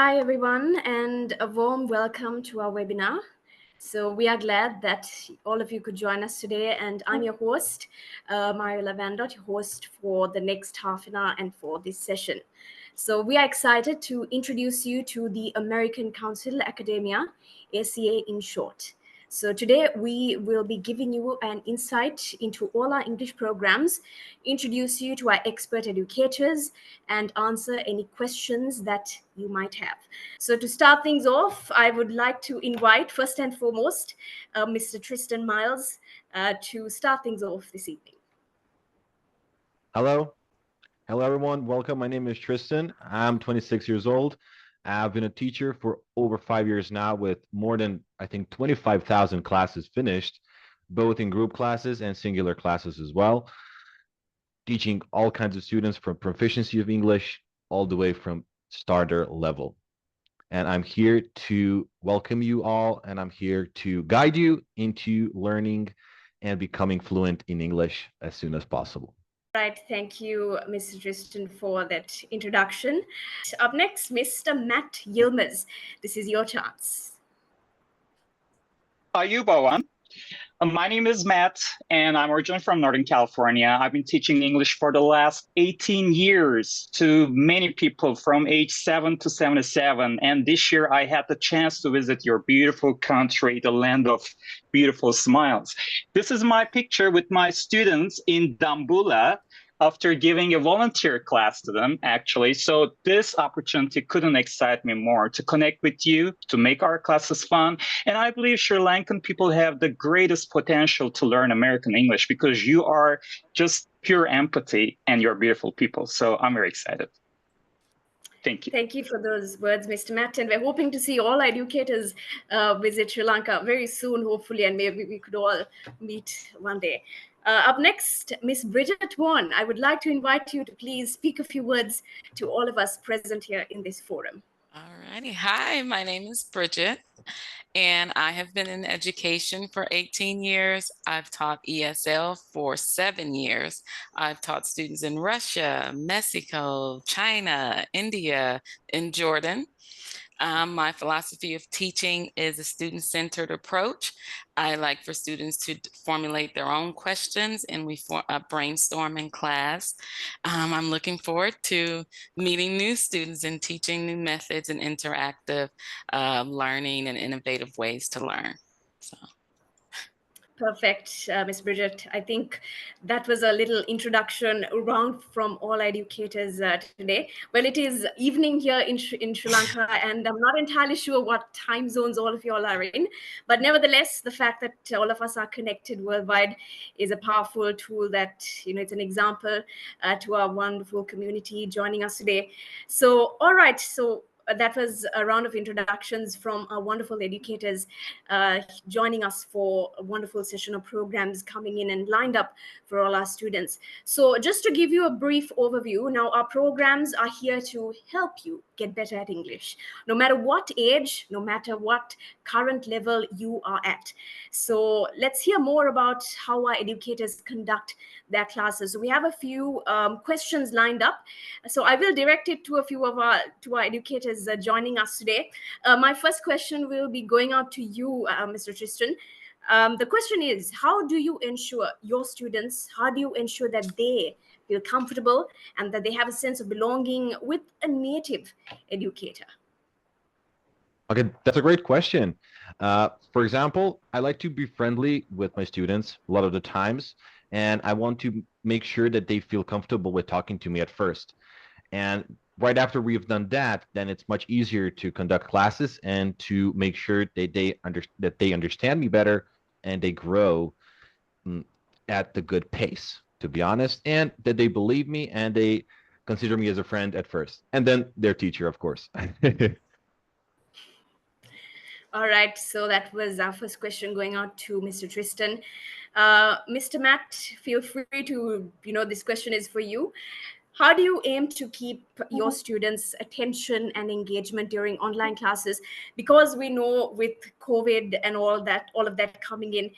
Hi, everyone, and a warm welcome to our webinar. So we are glad that all of you could join us today, and I'm your host, Mario Lavandot, your host for the next half an hour and for this session. So we are excited to introduce you to the American Council Academia, ACA in short. So today we will be giving you an insight into all our English programs, introduce you to our expert educators, and answer any questions that you might have. So to start things off, I would like to invite first and foremost Mr. Trystan Miles to start things off this evening. Hello. Hello, everyone. Welcome. My name is Trystan. I'm 26 years old. I've been a teacher for over 5 years now with more than, I think, 25,000 classes finished, both in group classes and singular classes as well, teaching all kinds of students from proficiency of English all the way from starter level. And I'm here to welcome you all, and I'm here to guide you into learning and becoming fluent in English as soon as possible. Right, thank you, Mr. Trystan, for that introduction. Up next, Mr. Matt Yilmaz. This is your chance. Hi, Yubawan. My name is Matt, and I'm originally from Northern California. I've been teaching English for the last 18 years to many people from age 7 to 77. And this year, I had the chance to visit your beautiful country, the land of beautiful smiles. This is my picture with my students in Dambulla, after giving a volunteer class to them, actually. So this opportunity couldn't excite me more to connect with you, to make our classes fun. And I believe Sri Lankan people have the greatest potential to learn American English because you are just pure empathy and you're beautiful people. So I'm very excited. Thank you. Thank you for those words, Mr. Matt. And we're hoping to see all educators visit Sri Lanka very soon, hopefully, and maybe we could all meet one day. Up next, Miss Bridgett Vaughan. I would like to invite you to please speak a few words to all of us present here in this forum. All righty. Hi, my name is Bridgett, and I have been in education for 18 years. I've taught ESL for 7 years. I've taught students in Russia, Mexico, China, India, and Jordan. My philosophy of teaching is a student-centered approach. I like for students to formulate their own questions, and we brainstorm in class. I'm looking forward to meeting new students and teaching new methods and interactive learning and innovative ways to learn. So. Perfect, Ms. Bridgett. I think that was a little introduction round from all educators today. Well, it is evening here in Sri Lanka, and I'm not entirely sure what time zones all of you all are in. But nevertheless, the fact that all of us are connected worldwide is a powerful tool that, it's an example to our wonderful community joining us today. So, all right. So, that was a round of introductions from our wonderful educators joining us for a wonderful session of programs coming in and lined up for all our students. So just to give you a brief overview, now our programs are here to help you get better at English, no matter what age, no matter what current level you are at. So let's hear more about how our educators conduct their classes. So we have a few questions lined up. So I will direct it to a few of our educators joining us today. My first question will be going out to you, Mr. Trystan. The question is, how do you ensure your students, how do you ensure that they feel comfortable and that they have a sense of belonging with a native educator? Okay, that's a great question. For example, I like to be friendly with my students a lot of the times, and I want to make sure that they feel comfortable with talking to me at first. And right after we've done that, then it's much easier to conduct classes and to make sure that they understand me better and they grow at the good pace, to be honest, and that they believe me and they consider me as a friend at first, and then their teacher, of course. All right, so that was our first question going out to Mr. Trystan. Mr. Matt, feel free to, this question is for you. How do you aim to keep your students' attention and engagement during online classes? Because we know with COVID and all of that coming in,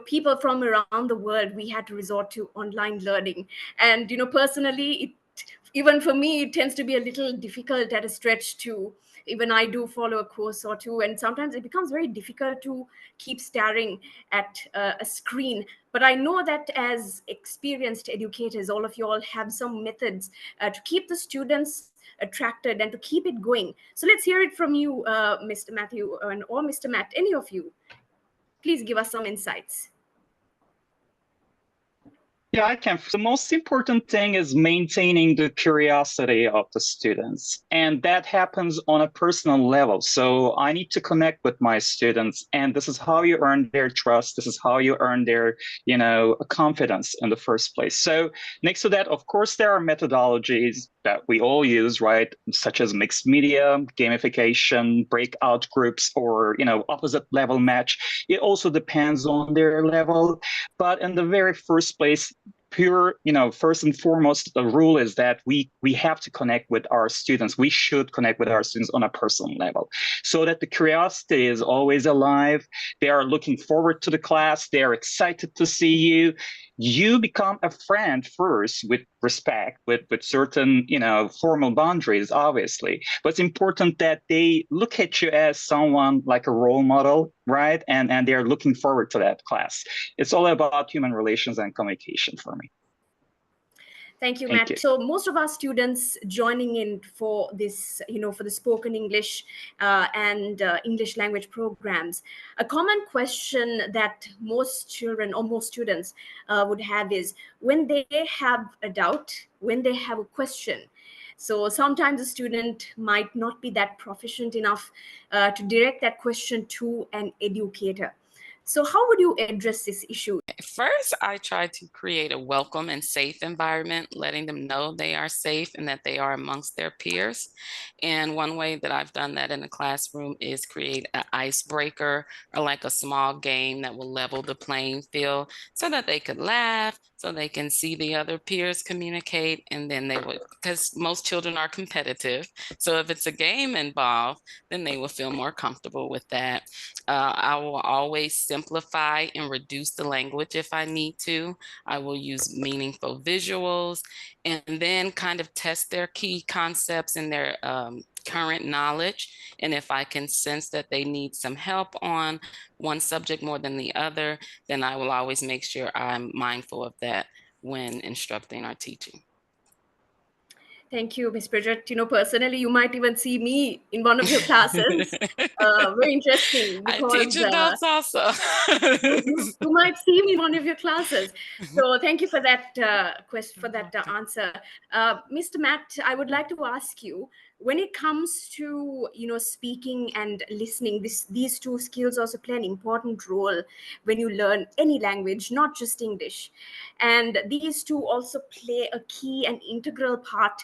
people from around the world, we had to resort to online learning. And, personally, it even for me, it tends to be a little difficult at a stretch to, even I do follow a course or two, and sometimes it becomes very difficult to keep staring at a screen. But I know that as experienced educators, all of you all have some methods to keep the students attracted and to keep it going. So let's hear it from you, Mr. Matthew, or Mr. Matt, any of you. Please give us some insights. Yeah, I can. The most important thing is maintaining the curiosity of the students. And that happens on a personal level. So I need to connect with my students. And this is how you earn their trust. This is how you earn their, confidence in the first place. So next to that, of course, there are methodologies that we all use, right? Such as mixed media, gamification, breakout groups, or, opposite level match. It also depends on their level. But in the very first place, first and foremost, the rule is that we have to connect with our students. We should connect with our students on a personal level so that the curiosity is always alive. They are looking forward to the class. They are excited to see you. You become a friend first with respect, with certain, formal boundaries, obviously. But it's important that they look at you as someone like a role model, right? And they're looking forward to that class. It's all about human relations and communication for me. Thank you, Matt. So most of our students joining in for this, for the spoken English and English language programs, a common question that most children or most students would have is when they have a doubt, when they have a question. So sometimes a student might not be that proficient enough to direct that question to an educator. So how would you address this issue? First, I try to create a welcome and safe environment, letting them know they are safe and that they are amongst their peers. And one way that I've done that in the classroom is create an icebreaker or like a small game that will level the playing field so that they could laugh, so they can see the other peers communicate, and then they would, because most children are competitive. So if it's a game involved, then they will feel more comfortable with that. I will always simplify and reduce the language if I need to. I will use meaningful visuals and then kind of test their key concepts and their current knowledge. And if I can sense that they need some help on one subject more than the other, then I will always make sure I'm mindful of that when instructing or teaching. Thank you, Ms. Bridgett. Personally, you might even see me in one of your classes. Very interesting because I teach adults also. you might see me in one of your classes. So thank you for that answer. Mr. Matt, I would like to ask you, when it comes to speaking and listening, these two skills also play an important role when you learn any language, not just English. And these two also play a key and integral part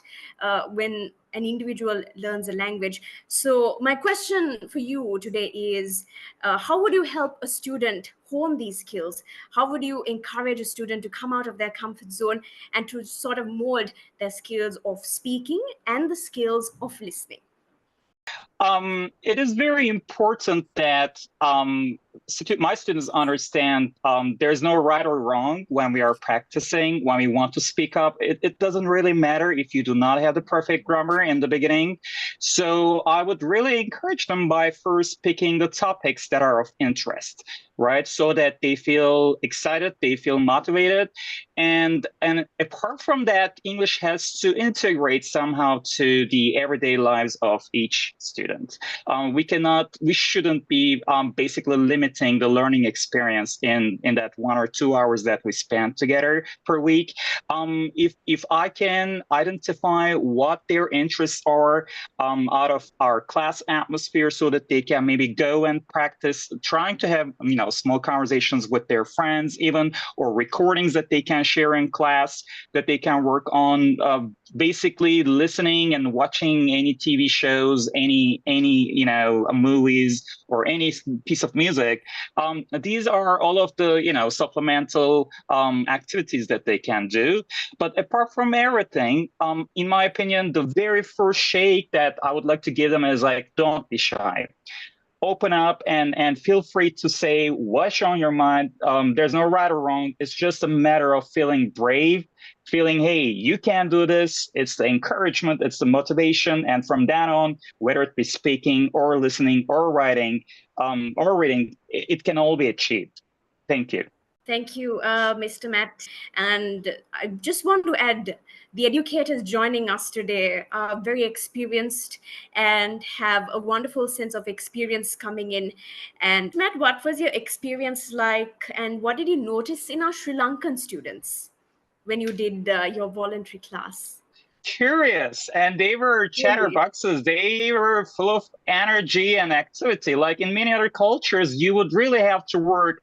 when an individual learns a language. So my question for you today is, how would you help a student hone these skills? How would you encourage a student to come out of their comfort zone and to sort of mold their skills of speaking and the skills of listening? It is very important that my students understand there's no right or wrong when we are practicing, when we want to speak up. It doesn't really matter if you do not have the perfect grammar in the beginning. So I would really encourage them by first picking the topics that are of interest, right? So that they feel excited, they feel motivated. And apart from that, English has to integrate somehow to the everyday lives of each student. We shouldn't be basically limiting the learning experience in that 1 or 2 hours that we spend together per week. If I can identify what their interests are out of our class atmosphere so that they can maybe go and practice trying to have, small conversations with their friends even, or recordings that they can share in class that they can work on, basically listening and watching any TV shows, any movies or any piece of music. These are all of the supplemental activities that they can do. But apart from everything, in my opinion, the very first shake that I would like to give them is like, don't be shy. open up and feel free to say what's on your mind. There's no right or wrong. It's just a matter of feeling brave, feeling, hey, you can do this. It's the encouragement, it's the motivation. And from then on, whether it be speaking or listening or writing or reading, it can all be achieved. Thank you. Thank you, Mr. Matt. And I just want to add, the educators joining us today are very experienced and have a wonderful sense of experience coming in. And Matt, what was your experience like, and what did you notice in our Sri Lankan students when you did your voluntary class? Curious, and they were chatterboxes. They were full of energy and activity. Like in many other cultures, you would really have to work,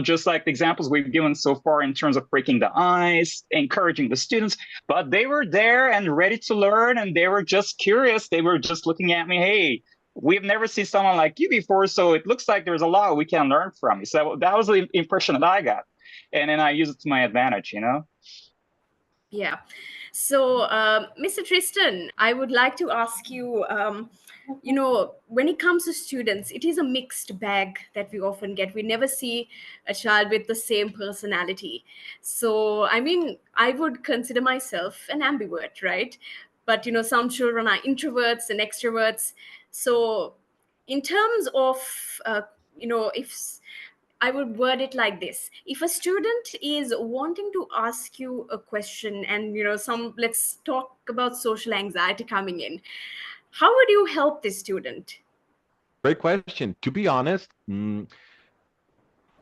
just like the examples we've given so far in terms of breaking the ice, encouraging the students, but they were there and ready to learn, and they were just curious. They were just looking at me, hey, we've never seen someone like you before, so it looks like there's a lot we can learn from you. So that was the impression that I got, and then I use it to my advantage, Yeah. So, Mr. Trystan, I would like to ask you, when it comes to students, it is a mixed bag that we often get. We never see a child with the same personality. So, I mean, I would consider myself an ambivert, right? But, some children are introverts and extroverts. So, in terms of, if I would word it like this. If a student is wanting to ask you a question and, let's talk about social anxiety coming in, how would you help this student? Great question. To be honest, in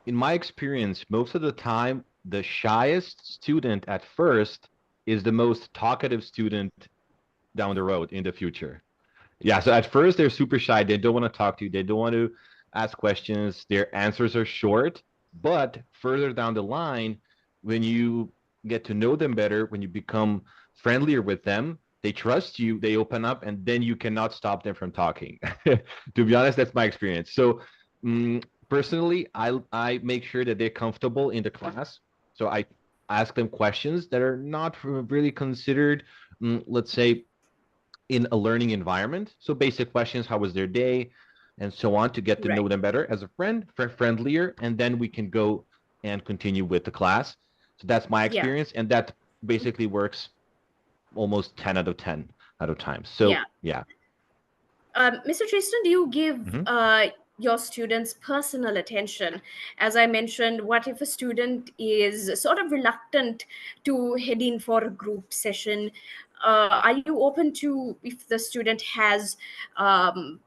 my experience, most of the time, the shyest student at first is the most talkative student down the road in the future. Yeah, so at first they're super shy. They don't want to talk to you. They don't want to ask questions. Their answers are short. But further down the line, when you get to know them better, when you become friendlier with them, they trust you, they open up, and then you cannot stop them from talking. To be honest, that's my experience. So personally, I make sure that they're comfortable in the class. So I ask them questions that are not really considered, let's say, in a learning environment. So basic questions, how was their day, and so on, to get to know them better as a friend, friendlier, and then we can go and continue with the class. So that's my experience, and that basically works almost 10 out of 10 out of times. So yeah. Mr. Trystan, do you give your students personal attention? As I mentioned, what if a student is sort of reluctant to head in for a group session? Are you open to, if the student has an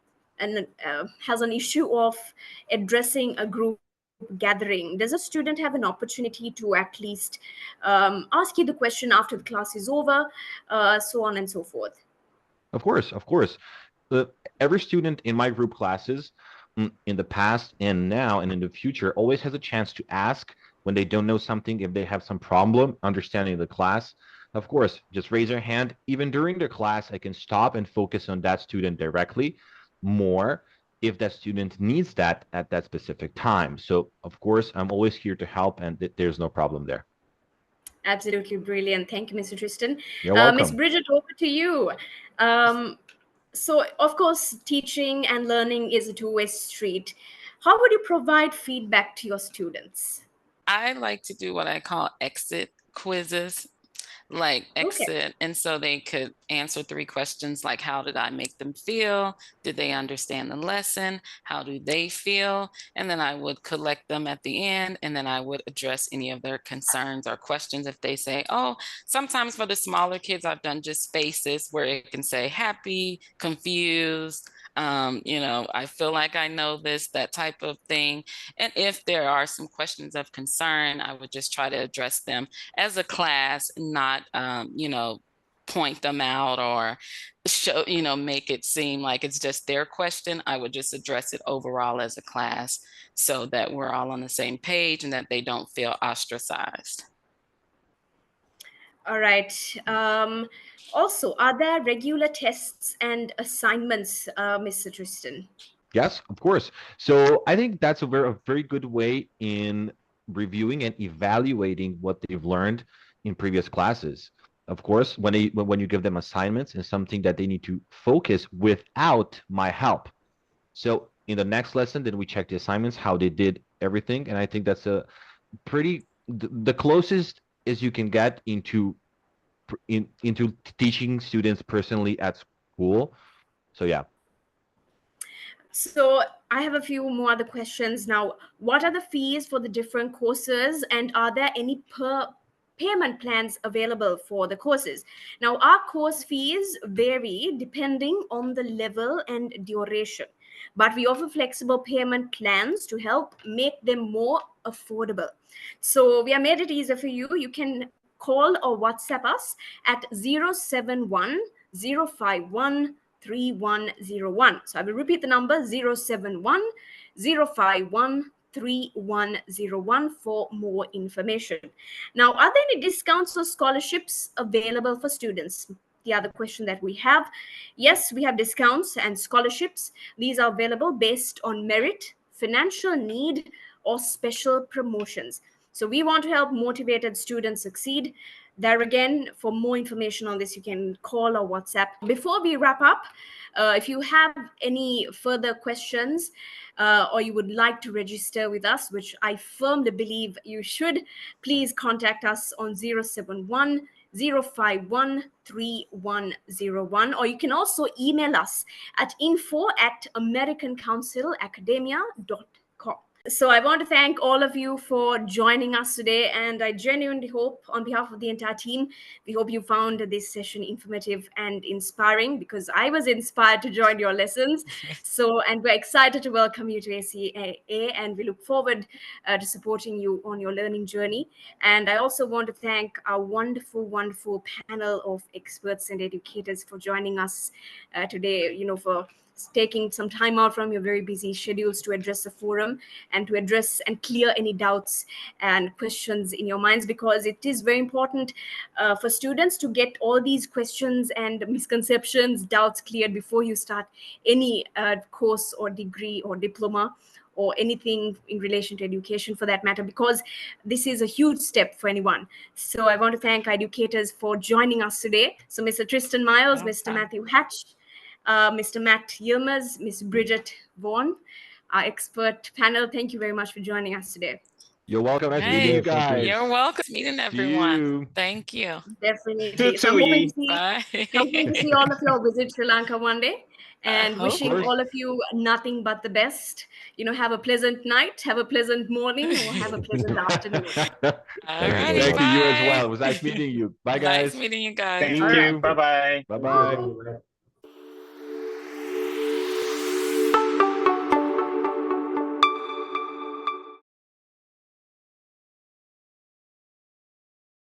issue of addressing a group gathering, does a student have an opportunity to at least ask you the question after the class is over, so on and so forth? Of course. Every student in my group classes, in the past and now and in the future, always has a chance to ask when they don't know something, if they have some problem understanding the class. Of course, just raise your hand. Even during the class, I can stop and focus on that student directly more if that student needs that at that specific time. So, of course, I'm always here to help, and there's no problem there. Absolutely brilliant. Thank you, Mr. Trystan. You're welcome. Ms. Bridgett, over to you. So, of course, teaching and learning is a two-way street. How would you provide feedback to your students? I like to do what I call exit quizzes, like exit. And so they could answer 3 questions like, how did I make them feel? Did they understand the lesson? How do they feel? And then I would collect them at the end, and then I would address any of their concerns or questions. If they say, oh, sometimes for the smaller kids, I've done just spaces where it can say happy, confused, I feel like I know this, that type of thing. And if there are some questions of concern, I would just try to address them as a class, not, point them out or show, make it seem like it's just their question. I would just address it overall as a class so that we're all on the same page and that they don't feel ostracized. All right. Also, are there regular tests and assignments, Mr. Trystan? Yes, of course. So I think that's a very good way in reviewing and evaluating what they've learned in previous classes. Of course, when you give them assignments and something that they need to focus without my help. So in the next lesson, then we check the assignments, how they did everything. And I think that's a pretty, the closest as you can get into teaching students personally at school. So yeah. So I have a few more other questions now. What are the fees for the different courses, and are there any payment plans available for the courses? Now, our course fees vary depending on the level and duration, but we offer flexible payment plans to help make them more affordable. So we have made it easier for you. You can call or WhatsApp us at 071 051 3101. So I will repeat the number 071 051 3101 for more information. Now, are there any discounts or scholarships available for students? The other question that we have. Yes, we have discounts and scholarships. These are available based on merit, financial need, or special promotions. So we want to help motivated students succeed. There again, for more information on this, you can call or WhatsApp. Before we wrap up, if you have any further questions or you would like to register with us, which I firmly believe you should, please contact us on 071 051 3101, or you can also email us at info@americancouncilacademia.com. So I want to thank all of you for joining us today, and I genuinely hope, on behalf of the entire team, we hope you found this session informative and inspiring, because I was inspired to join your lessons. So, and we're excited to welcome you to ACA, and we look forward to supporting you on your learning journey. And I also want to thank our wonderful, wonderful panel of experts and educators for joining us today, for taking some time out from your very busy schedules to address the forum and to address and clear any doubts and questions in your minds, because it is very important for students to get all these questions and misconceptions, doubts cleared before you start any course or degree or diploma or anything in relation to education for that matter, because this is a huge step for anyone. So I want to thank our educators for joining us today. So Mr. Trystan Miles, Mr. Matthew Hatch, Mr. Matt Yilmaz, Ms. Bridgett Vaughan, our expert panel. Thank you very much for joining us today. You're welcome. Nice meeting you guys. You're welcome. Meeting everyone. Thank you. Definitely. So I'm hoping to see all of you all visit Sri Lanka one day, and wishing all of you nothing but the best. Have a pleasant night, have a pleasant morning, or have a pleasant afternoon. Thank you as well. It was nice meeting you. Bye, guys. Nice meeting you guys. Thank you. Bye-bye. Bye-bye.